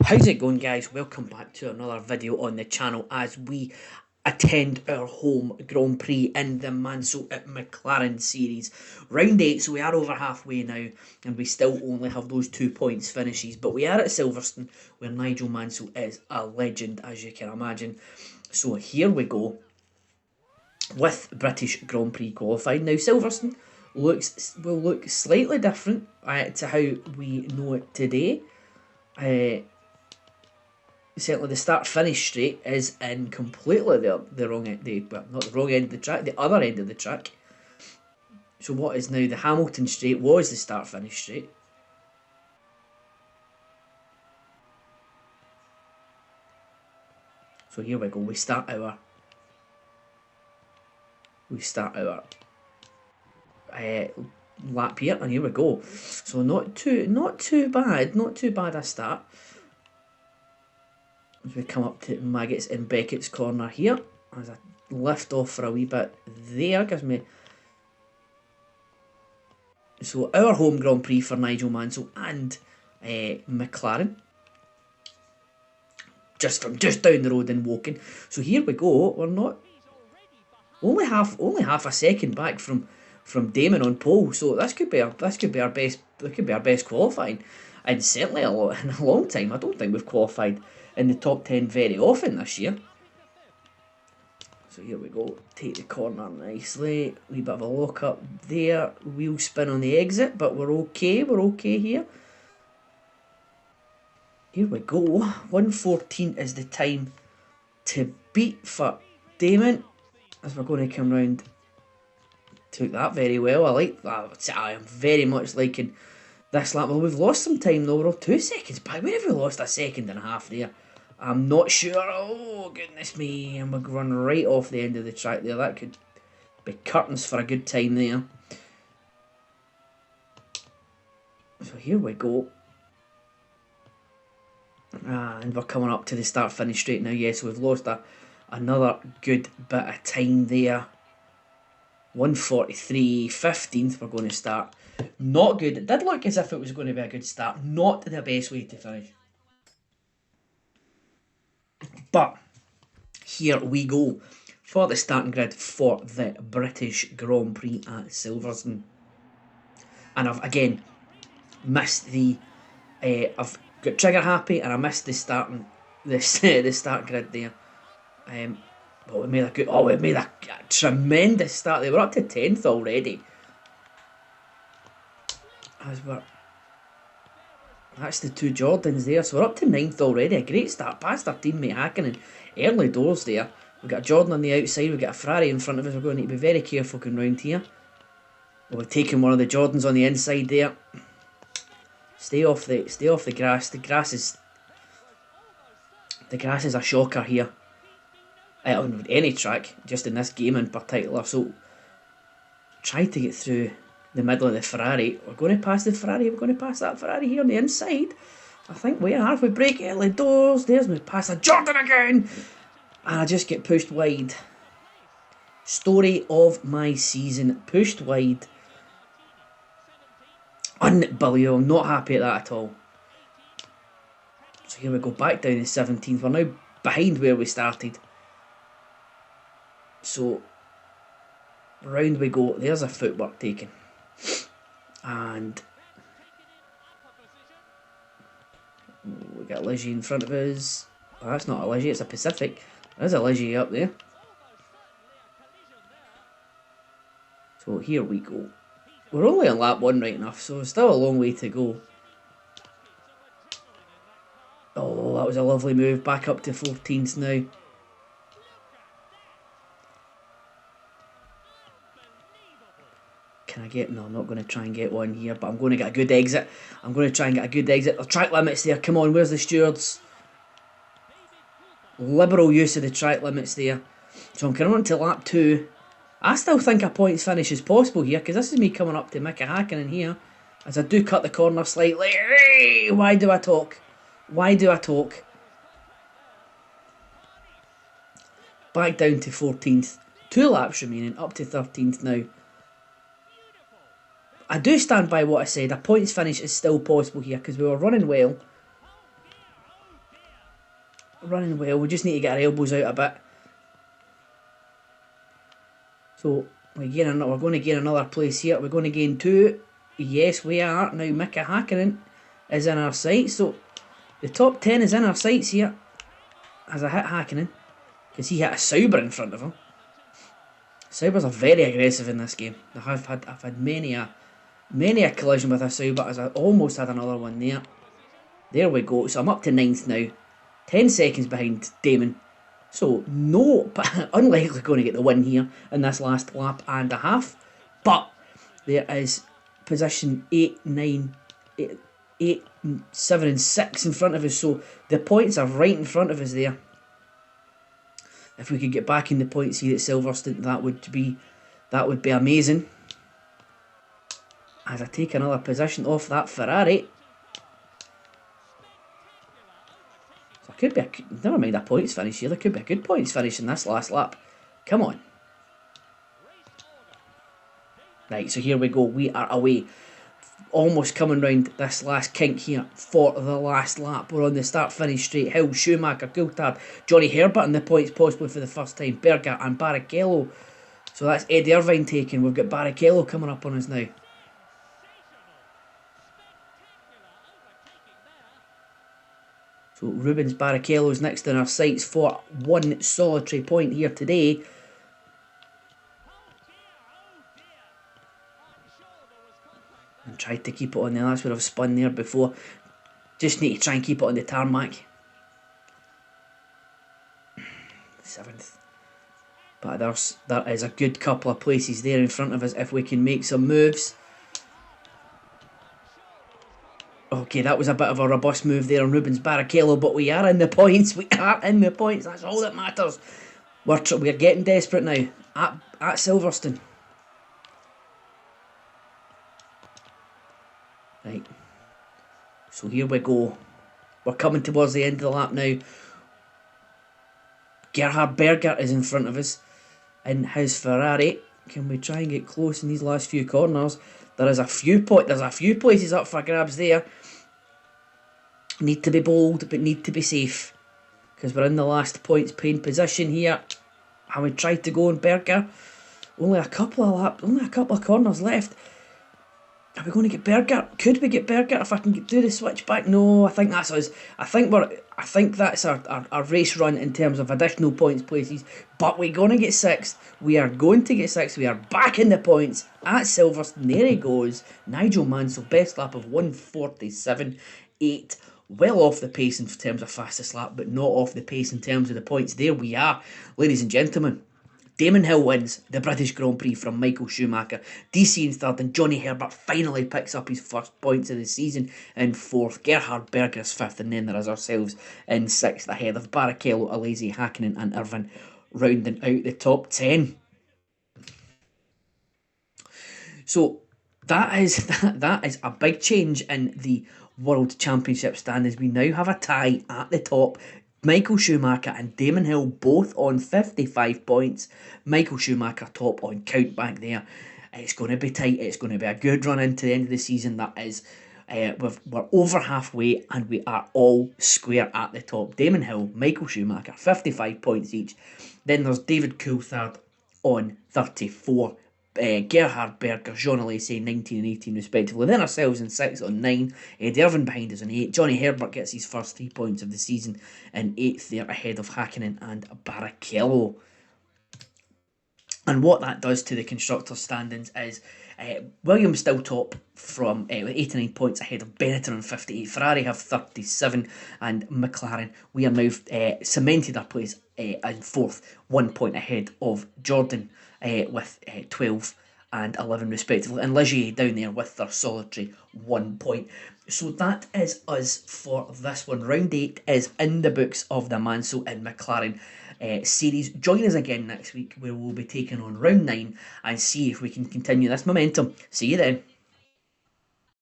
How's it going, guys? Welcome back to another video on the channel as we attend our home Grand Prix in the Mansell at McLaren series. Round 8, so we are over halfway now and we still only have those 2 points finishes, but we are at Silverstone where Nigel Mansell is a legend, as you can imagine. So here we go with British Grand Prix qualified. Now Silverstone will look slightly different to how we know it today. Certainly the start-finish straight is in completely the wrong end, well, not the wrong end of the track, the other end of the track. So what is now the Hamilton straight was the start-finish straight. So here we go, we start our lap here, and here we go. So not too bad a start. As we come up to Maggots and Beckett's corner here, as I lift off for a wee bit there, gives me... So our home Grand Prix for Nigel Mansell and McLaren. Just down the road in Woking. So here we go, we're not... Only half a second back from Damon on pole, so this could be our best qualifying, and certainly in a long time. I don't think we've qualified in the top 10 very often this year. So here we go, take the corner nicely, wee bit of a lock up there, wheel spin on the exit, but we're okay here. Here we go, 1:14 is the time to beat for Damon, as we're going to come round. Took that very well. I like that. I am very much liking this lap. Well, we've lost some time though. We're all 2 seconds back. Where have we lost a second and a half there? I'm not sure. Oh, goodness me. And we'll run right off the end of the track there. That could be curtains for a good time there. So here we go. And we're coming up to the start-finish straight now. Yes, we've lost another good bit of time there. 1:43, 15th we're going to start. Not good. It did look as if it was going to be a good start. Not the best way to finish. But here we go for the starting grid for the British Grand Prix at Silverstone. And I've again missed the... I've got trigger happy and I missed the start grid there. But we made a tremendous start. They were up to 10th already. That's the 2 Jordans there. So we're up to 9th already. A great start past our teammate Hakkinen. Early doors there. We've got a Jordan on the outside. We've got a Ferrari in front of us. We're going to need to be very careful going round here. We've taken one of the Jordans on the inside there. Stay off the grass. The grass is a shocker here. On any track, just in this game in particular. So try to get through the middle of the Ferrari. We're going to pass the Ferrari. We're going to pass that Ferrari here on the inside. I think we are. If we break early doors, there's me pass a Jordan again, and I just get pushed wide. Story of my season, pushed wide. Unbelievable. I'm not happy at that at all. So here we go, back down to 17th. We're now behind where we started. So round we go. There's a footwork taken, and we got a Ligier in front of us. Oh, that's not a Ligier, it's a Pacific. There's a Ligier up there. So here we go. We're only on lap 1 right enough, so still a long way to go. Oh, that was a lovely move. Back up to 14th now. Can I get... No, I'm not going to try and get one here, but I'm going to get a good exit. I'm going to try and get a good exit. The track limits there. Come on, where's the stewards? Liberal use of the track limits there. So I'm coming on to lap 2. I still think a points finish is possible here, because this is me coming up to Mika Hakkinen here, as I do cut the corner slightly. Why do I talk? Why do I talk? Back down to 14th. 2 laps remaining, up to 13th now. I do stand by what I said. A points finish is still possible here because we were running well. running well. We just need to get our elbows out a bit. So we're going to gain another place here. We're going to gain 2. Yes, we are. Now Mika Hakkinen is in our sights. So the top 10 is in our sights here. As I hit Hakkinen. Because he hit a Sauber in front of him. Saubers are very aggressive in this game. I've had many a collision with a Sauber, as I almost had another one there. There we go. So I'm up to 9th now. 10 seconds behind Damon. So no, but unlikely going to get the win here in this last lap and a half. But there is position 8, 9, 8, 7 and 6 in front of us. So the points are right in front of us there. If we could get back in the points here at Silverstone, that would be amazing. As I take another position off that Ferrari. So could be never mind a points finish here. There could be a good points finish in this last lap. Come on. Right, so here we go. We are away. Almost coming round this last kink here for the last lap. We're on the start-finish straight. Hill, Schumacher, Coulthard, Johnny Herbert in the points possibly for the first time. Berger and Barrichello. So that's Eddie Irvine taken. We've got Barrichello coming up on us now. So Rubens Barrichello's next in our sights for one solitary point here today. And tried to keep it on there. That's where I've spun there before. Just need to try and keep it on the tarmac. 7th. But there is a good couple of places there in front of us if we can make some moves. Okay, that was a bit of a robust move there on Rubens Barrichello, but we are in the points. We are in the points. That's all that matters. We're getting desperate now at Silverstone. Right. So here we go. We're coming towards the end of the lap now. Gerhard Berger is in front of us in his Ferrari. Can we try and get close in these last few corners? There's a few places up for grabs there. Need to be bold, but need to be safe. Because we're in the last points paying position here. And we tried to go on Berger. Only a couple of corners left. Are we going to get Berger? Could we get Berger if I can do the switch back? No, I think that's us. I think that's our race run in terms of additional points places. But we're going to get 6th. We are going to get 6th. We are back in the points at Silverstone. There he goes. Nigel Mansell, best lap of 1:47.8. Well off the pace in terms of fastest lap, but not off the pace in terms of the points. There we are, ladies and gentlemen. Damon Hill wins the British Grand Prix from Michael Schumacher. DC in 3rd, and Johnny Herbert finally picks up his first points of the season in 4th. Gerhard Berger is 5th, and then there is ourselves in 6th, ahead of Barrichello, Alesi, Hakkinen and Irvine, rounding out the top 10. So that is a big change in the World Championship standings. We now have a tie at the top. Michael Schumacher and Damon Hill both on 55 points. Michael Schumacher top on countback there. It's going to be tight. It's going to be a good run into the end of the season. That is, we're over halfway and we are all square at the top. Damon Hill, Michael Schumacher, 55 points each. Then there's David Coulthard on 34. Gerhard Berger, Jean Alesi 19 and 18 respectively. Then ourselves in 6th on 9. Eddie Irvine behind us on 8. Johnny Herbert gets his first 3 points of the season in 8th there, ahead of Hakkinen and Barrichello. And what that does to the constructors' standings is Williams still top from with 89 points ahead of Benetton on 58. Ferrari have 37 and McLaren, we are now cemented our place in 4th, 1 point ahead of Jordan with 12 and 11 respectively, and Ligier down there with their solitary 1 point. So that is us for this one. Round 8 is in the books of the Mansell and McLaren series. Join us again next week where we'll be taking on round 9 and see if we can continue this momentum. See you then.